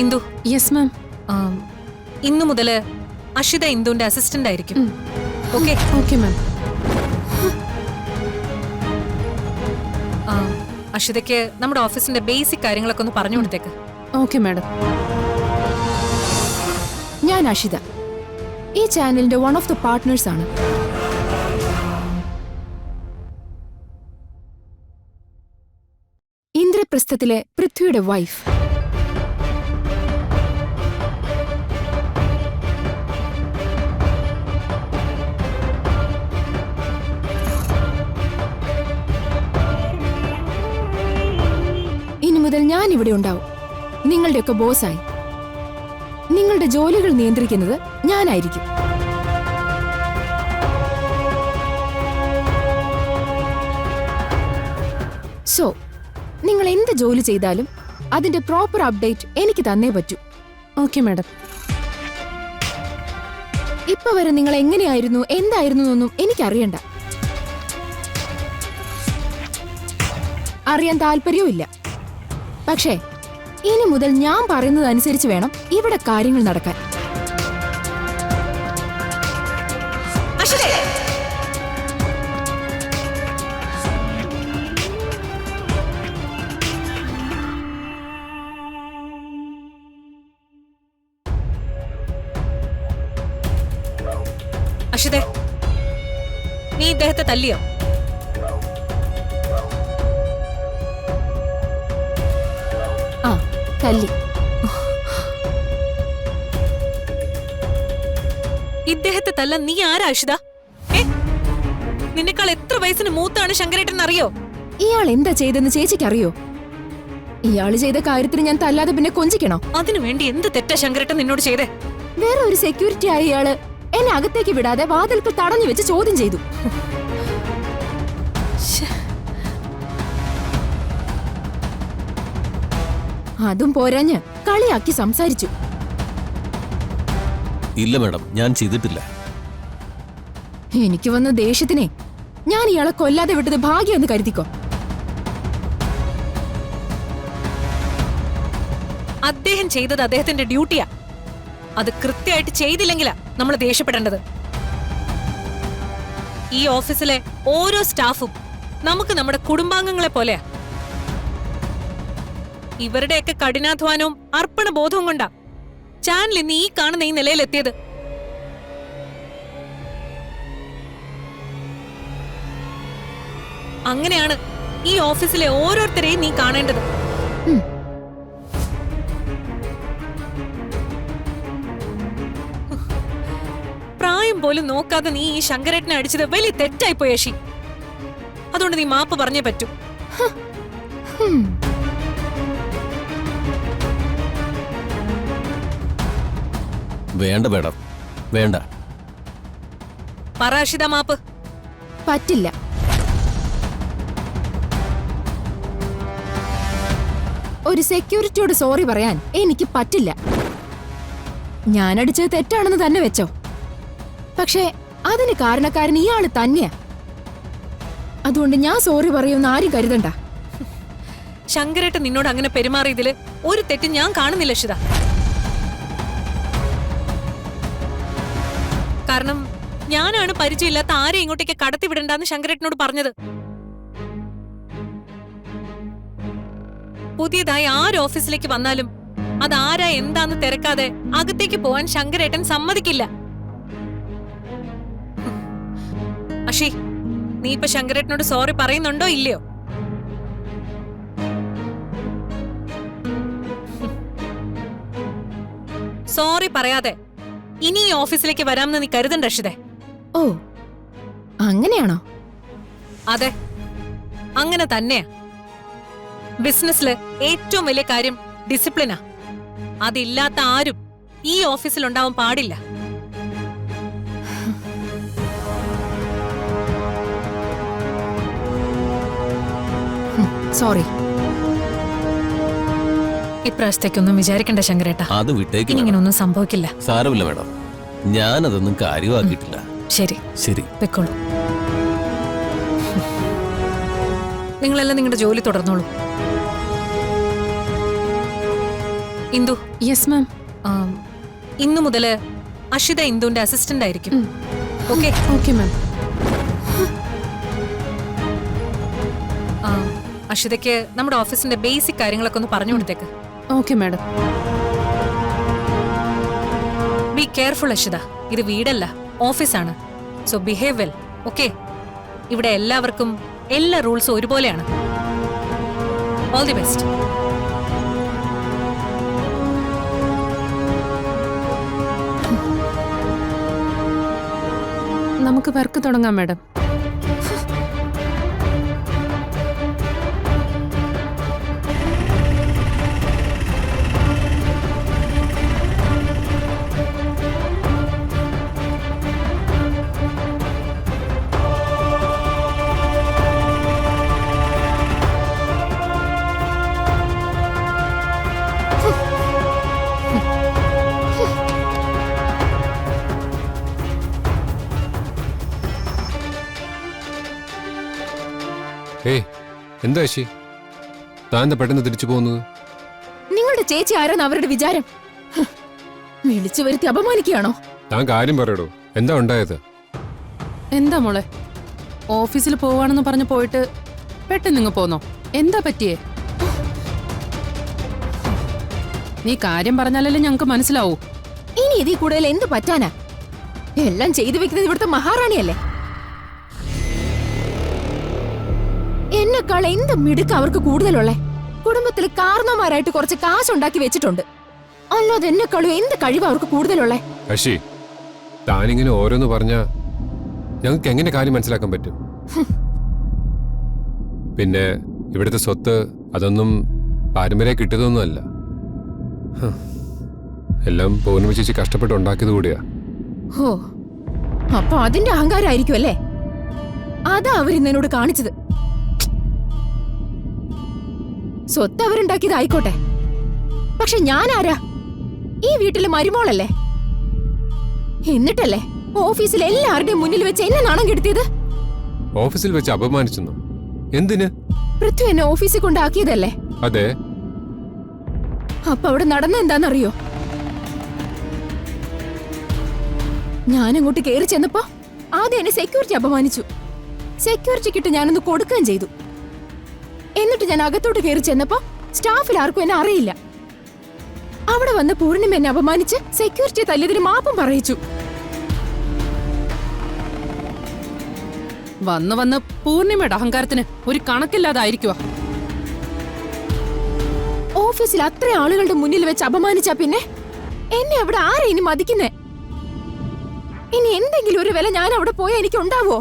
Indu. Yes ma'am. ഇന്നു മുതല് അഷിത ഇന്ദുവിന്റെ അസിസ്റ്റന്റ് ആയിരിക്കും. ഓക്കെ? Okay ma'am. അഷിതയ്ക്ക് നമ്മുടെ ഓഫീസിന്റെ ബേസിക് കാര്യങ്ങളൊക്കെ ഒന്ന് പറഞ്ഞു കൊടുത്തേക്ക്. Okay madam. ഞാൻ അഷിത, ഈ ചാനലിന്റെ വൺ ഓഫ് ദ പാർട്ട്നേഴ്സ് ആണ്. ഇന്ദ്രപ്രസ്ഥത്തിലെ പൃഥ്വിയുടെ വൈഫ്. ഇനി മുതൽ ഞാൻ ഇവിടെ ഉണ്ടാവും, നിങ്ങളുടെയൊക്കെ ബോസായി. നിങ്ങളുടെ ജോലികൾ നിയന്ത്രിക്കുന്നത് ഞാനായിരിക്കും. സോ നിങ്ങൾ എന്ത് ജോലി ചെയ്താലും അതിന്റെ പ്രോപ്പർ അപ്ഡേറ്റ് എനിക്ക് തന്നേ പറ്റൂ. Okay madam. ഇപ്പൊ വരെ നിങ്ങൾ എങ്ങനെയായിരുന്നു എന്തായിരുന്നു എന്നൊന്നും എനിക്കറിയണ്ട. അറിയാൻ താല്പര്യവും ഇല്ല. പക്ഷേ ഇനി മുതൽ ഞാൻ പറയുന്നതനുസരിച്ച് വേണം ഇവിടെ കാര്യങ്ങൾ നടക്കാൻ. അഷിതേ, നീ ഇദ്ദേഹത്തെ തല്ലിയോ? ആ, തല്ലി. ഇദ്ദേഹത്തെ തല്ല നീ ആരാ അഷിത? നിന്നെക്കാൾ എത്ര വയസ്സിന് മൂത്താണ് ശങ്കരേട്ടൻ അറിയോ? ഇയാൾ എന്താ ചെയ്തെന്ന് ചേച്ചിക്ക് അറിയോ? ഇയാള് ചെയ്ത കാര്യത്തിന് ഞാൻ തല്ലാതെ പിന്നെ കൊഞ്ചിക്കണോ? അതിനുവേണ്ടി എന്ത് തെറ്റാ ശങ്കരേട്ടൻ നിന്നോട് ചെയ്തേ? വേറെ ഒരു സെക്യൂരിറ്റി ആയ ഇയാള് എന്നെ അകത്തേക്ക് വിടാതെ വാതിൽക്കൽ തടഞ്ഞു വെച്ച് ചോദ്യം ചെയ്തു. അതും പോരാഞ്ഞ് കളിയാക്കി സംസാരിച്ചു. ഇല്ല മാഡം, ഞാൻ ചെയ്തിട്ടില്ല. എനിക്ക് വന്ന ദേഷ്യത്തിനെ ഞാൻ ഇയാളെ കൊല്ലാതെ വിട്ടത് ഭാഗ്യമെന്ന് കരുതിക്കോ. അദ്ദേഹം ചെയ്തത് അദ്ദേഹത്തിന്റെ ഡ്യൂട്ടിയാ. അത് കൃത്യമായിട്ട് ചെയ്തില്ലെങ്കിലാ നമ്മൾ ദേഷ്യപ്പെടേണ്ടത്. ഈ ഓഫീസിലെ ഓരോ സ്റ്റാഫും നമുക്ക് നമ്മുടെ കുടുംബാംഗങ്ങളെ പോലെയാ. ഇവരുടെയൊക്കെ കഠിനാധ്വാനവും അർപ്പണ ബോധവും കൊണ്ടാ ചാനൽ ഇന്ന് ഈ കാണുന്ന ഈ നിലയിലെത്തിയത്. അങ്ങനെയാണ് ഈ ഓഫീസിലെ ഓരോരുത്തരെയും നീ കാണേണ്ടത്. പ്രായം പോലും നോക്കാതെ നീ ഈ ശങ്കരേട്ടനെ അടിച്ചത് വലിയ തെറ്റായിപ്പോയി അഷി. അതുകൊണ്ട് നീ മാപ്പ് പറഞ്ഞേ പറ്റൂ. വേണ്ട മാഡം, വേണ്ട. പറ അഷിത, മാപ്പ്. പറ്റില്ല. ഒരു സെക്യൂരിറ്റിയോട് സോറി പറയാൻ എനിക്ക് പറ്റില്ല. ഞാനടിച്ചത് തെറ്റാണെന്ന് തന്നെ വെച്ചോ. പക്ഷേ അതിന് കാരണക്കാരൻ ഇയാള് തന്നെയാ. അതുകൊണ്ട് ഞാൻ സോറി പറയുമെന്ന് ആരും കരുതണ്ട. ശങ്കരേട്ടൻ നിന്നോട് അങ്ങനെ പെരുമാറിയതില് ഒരു തെറ്റ് ഞാൻ കാണുന്നില്ല അഷിത. കാരണം ഞാനാണ് പരിചയമില്ലാത്ത ആരെ ഇങ്ങോട്ടേക്ക് കടത്തിവിടണ്ടെന്ന് ശങ്കരേട്ടനോട് പറഞ്ഞത്. പുതിയതായി ആര് ഓഫീസിലേക്ക് വന്നാലും അത് ആരാ എന്താന്ന് തിരക്കാതെ അകത്തേക്ക് പോവാൻ ശങ്കരേട്ടൻ സമ്മതിക്കില്ല. അഷി, നീ ഇപ്പൊ ശങ്കരേട്ടനോട് സോറി പറയുന്നുണ്ടോ ഇല്ലയോ? സോറി പറയാതെ ഇനി ഈ ഓഫീസിലേക്ക് വരാമെന്ന് നീ കരുതണ്ട അഷിതേ. ഓ, അങ്ങനെയാണോ? അതെ, അങ്ങനെ തന്നെയാ. ബിസിനസ്സില് ഏറ്റവും വലിയ കാര്യം ഡിസിപ്ലിനാ. അതില്ലാത്ത ആരും ഈ ഓഫീസിൽ ഉണ്ടാവാൻ പാടില്ല. സോറി. ഇപ്രാവശ്യത്തേക്കൊന്നും വിചാരിക്കണ്ട ശങ്കരേട്ട. അത് വിട്ടേക്ക്. ഇനി ഇങ്ങനൊന്നും സംഭവിക്കില്ല. സാരമില്ല മാഡം, ഞാനതൊന്നും കാര്യമാക്കിയിട്ടില്ല. ശരി ശരി, വെക്കോളൂ. നിങ്ങളെല്ലാം നിങ്ങളുടെ ജോലി തുടർന്നോളൂ. Indu, yes ma'am. ഇന്നു മുതല് അഷിത ഇന്ദുവിന്റെ അസിസ്റ്റന്റ് ആയിരിക്കും. ഓക്കെ? Okay ma'am. അഷിതയ്ക്ക് നമ്മുടെ ഓഫീസിന്റെ ബേസിക് കാര്യങ്ങളൊക്കെ ഒന്ന് പറഞ്ഞു കൊടുത്തേക്ക്. Okay madam. Be careful Ashitha. ഇത് വീടല്ല, ഓഫീസാണ്. So behave well. ഓക്കെ? ഇവിടെ എല്ലാവർക്കും എല്ലാ റൂൾസും ഒരുപോലെയാണ്. All the best. നമുക്ക് വർക്ക് തുടങ്ങാം മാഡം. ഏയ്, എന്താ അശി, താൻ എന്താ പെട്ടെന്ന് തിരിച്ചു പോകുന്നത്? നിങ്ങളുടെ ചേച്ചി ആരാന്ന് അവരുടെ വിചാരം? വിളിച്ചു വരുത്തി അപമാനിക്കുകയാണോ? താൻ കാര്യം പറയടോ, എന്താ ഉണ്ടായത്? എന്താ മോളെ, ഓഫീസിൽ പോവാണെന്ന് പറഞ്ഞു പോയിട്ട് പെട്ടെന്ന് ഇങ്ങ് പോന്നോ? എന്താ പറ്റിയേ? നീ കാര്യം പറഞ്ഞാലല്ലേ ഞങ്ങക്ക് മനസ്സിലാവൂ. ഇനി ഇതിൽ കൂടുതൽ എന്ത് പറ്റാനാ? എല്ലാം ചെയ്തു വെക്കുന്നത് ഇവിടുത്തെ മഹാറാണിയല്ലേ. എന്നെക്കാൾ എന്ത് മിടുക്ക് അവർക്ക് കൂടുതലുള്ളേ. കുടുംബത്തിൽ കാരണവന്മാരായിട്ട് കുറച്ച് കാശുണ്ടാക്കി വെച്ചിട്ടുണ്ട്. അല്ലാതെ എന്നെക്കാളും എന്ത് കഴിവ് അവർക്ക് കൂടുതലുള്ളേ. അശി, താനിങ്ങനെ ഓരോന്ന് പറഞ്ഞാ ഞങ്ങൾക്ക് എങ്ങനെ കാര്യം മനസ്സിലാക്കാൻ പറ്റും? പിന്നെ ഇവിടുത്തെ സ്വത്ത് അതൊന്നും പാരമ്പര്യ കിട്ടിയതൊന്നുമല്ല. എല്ലാം പൗർണമി ചേച്ചി കഷ്ടപ്പെട്ട് ഉണ്ടാക്കിയത് കൂടിയാ. ഹോ, അപ്പൊ അതിന്റെ അഹങ്കാരമായിരിക്കും അല്ലേ? അതാ അവരിന്നോട് കാണിച്ചത്. സ്വത്ത് അവരുണ്ടാക്കിയതായിക്കോട്ടെ, പക്ഷെ ഞാൻ ആരാ? ഈ വീട്ടിലെ മരുമോളല്ലേ. എന്നിട്ടല്ലേ ഓഫീസിൽ എല്ലാവരുടെയും മുന്നിൽ വെച്ച് എന്നെ നാണം കെടുത്തിയത്? ഓഫീസിൽ വെച്ച് അപമാനിച്ചെന്നോ? എന്തിന്? പൃഥ്വി എന്നെ ഓഫീസിൽ കൊണ്ടാക്കിയതല്ലേ? അതെ. അപ്പൊ അവിടെ നടന്ന എന്താണെന്നറിയോ? ഞാനങ്ങോട്ട് കയറി ചെന്നപ്പോ ആദ്യം എന്നെ സെക്യൂരിറ്റി അപമാനിച്ചു. സെക്യൂരിറ്റിക്കിട്ട് ഞാനൊന്ന് കൊടുക്കുകയും ചെയ്തു. എന്നിട്ട് ഞാൻ അകത്തോട്ട് കയറി ചെന്നപ്പോ സ്റ്റാഫിൽ ആർക്കും എന്നെ അറിയില്ല. അവിടെ വന്ന് പൂർണിമ എന്നെ അപമാനിച്ച് സെക്യൂരിറ്റി തല്ലിയതിന് മാപ്പും പറയിച്ചു. വന്ന് വന്ന് പൂർണിമയുടെ അഹങ്കാരത്തിന് ഒരു കണക്കില്ലാതായിരിക്കുവാ. ഓഫീസിൽ അത്ര ആളുകളുടെ മുന്നിൽ വെച്ച് അപമാനിച്ചാ പിന്നെ എന്നെ അവിടെ ആരാ ഇനി മതിക്കുന്നേ? ഇനി എന്തെങ്കിലും ഒരു വില ഞാൻ അവിടെ പോയാൽ എനിക്ക് ഉണ്ടാവോ?